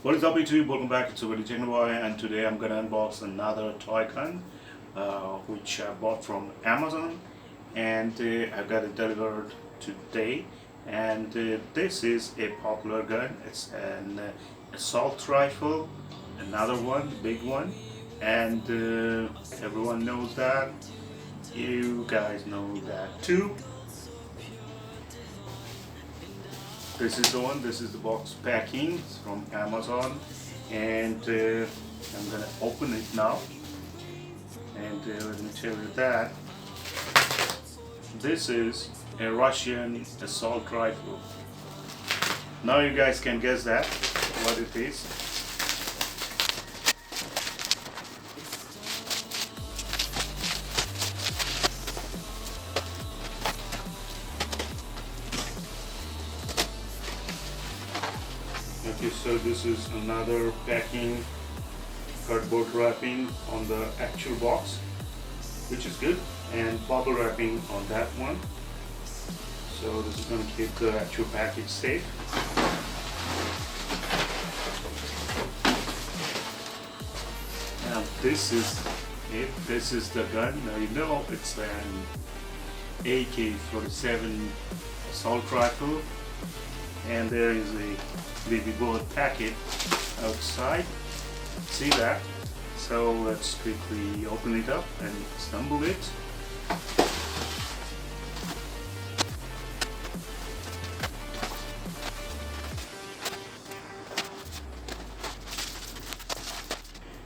What is up YouTube? Welcome back, it's the technoboy, and today I'm gonna unbox another toy gun which I bought from Amazon, and I got it delivered today. And this is a popular gun. It's an assault rifle, another one, the big one, and everyone knows that. You guys know that too. This is the one. This is the box packing from Amazon, and I'm gonna open it now. And let me tell you that this is a Russian assault rifle. Now you guys can guess that what it is. Okay, so this is another packing, cardboard wrapping on the actual box, which is good, and bubble wrapping on that one. So this is going to keep the actual package safe. Now this is it. This is the gun. Now you know it's an AK47 assault rifle, and there is a baby bullet packet outside. See that? So let's quickly open it up and assemble it.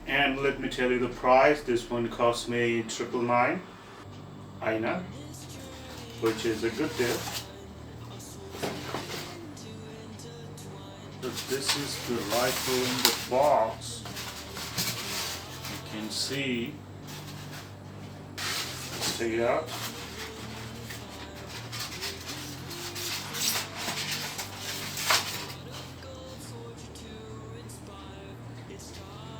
And let me tell you the price. This one cost me 999 INA, which is a good deal. But this is the rifle in the box. You can see. Let's take it out.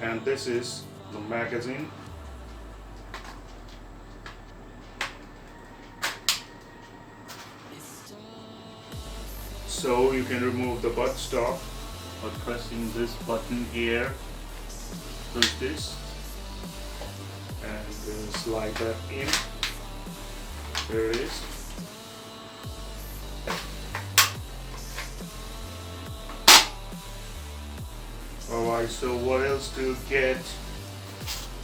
And this is the magazine. So you can remove the buttstock by pressing this button here. Push this and slide that in. There it is. Alright, so what else to get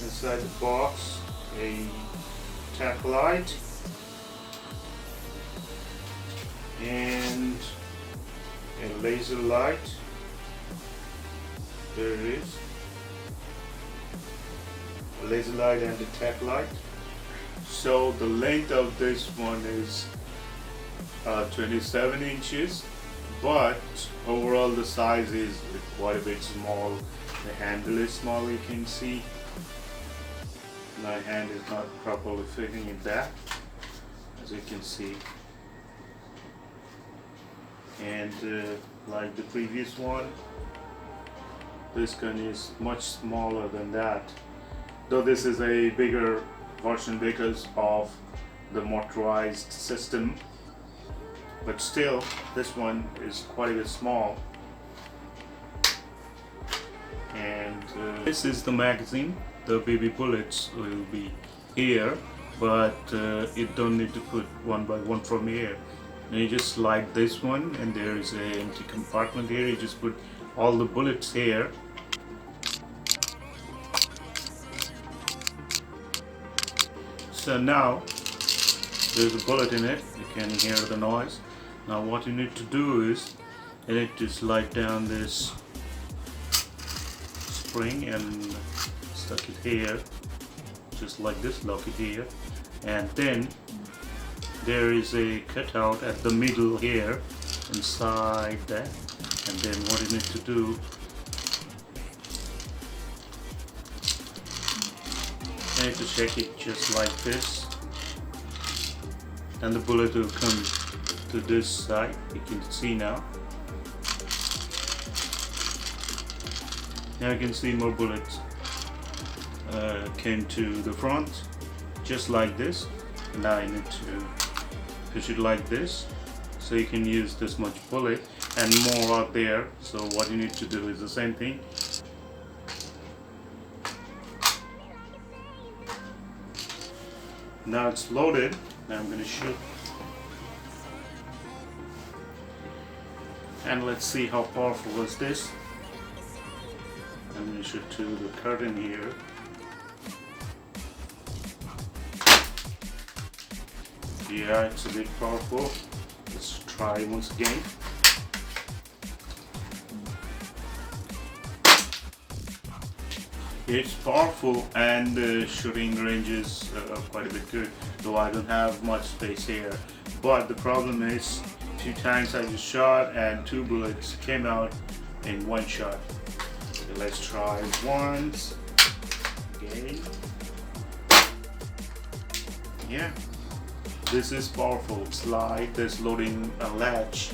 inside the box? A tack light and a laser light. There it is. A laser light and a tack light. So the length of this one is 27 inches, but overall the size is quite a bit small. The handle is small, you can see. My hand is not properly fitting in that, as you can see. And like the previous one, this gun is much smaller than that, though this is a bigger version because of the motorized system, but still this one is quite a bit small. And this is the magazine. The baby bullets will be here, but you don't need to put one by one from here. And you just slide this one, and there is an empty compartment here. You just put all the bullets here. So now there's a bullet in it. You can hear the noise. Now what you need to do is you need to slide down this spring and stuck it here, just like this. Lock it here, and then there is a cutout at the middle here, inside that. And then what you need to do, you need to check it just like this, and the bullet will come to this side. You can see now. Now you can see more bullets came to the front, just like this. Now you need to push it like this, so you can use this much bullet. and more out there. So what you need to do is the same thing. Now it's loaded. Now I'm going to shoot. And let's see how powerful is this. I'm going to shoot to the curtain here. Yeah, it's a bit powerful. Let's try once again. It's powerful and the shooting range is quite a bit good, though I don't have much space here. But the problem is, 2 times I just shot and 2 bullets came out in 1 shot. So let's try once again. Yeah, this is powerful. Slide, this loading latch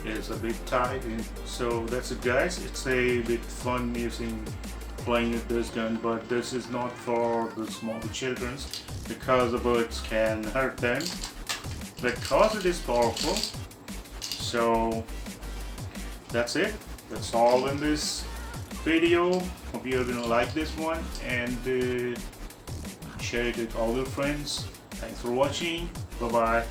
is a bit tight, and so that's it, guys. It's a bit fun playing with this gun, but this is not for the small children because the bullets can hurt them because it is powerful. So that's it. That's all in this video. Hope you're gonna like this one and share it with all your friends. Thanks for watching. Bye bye.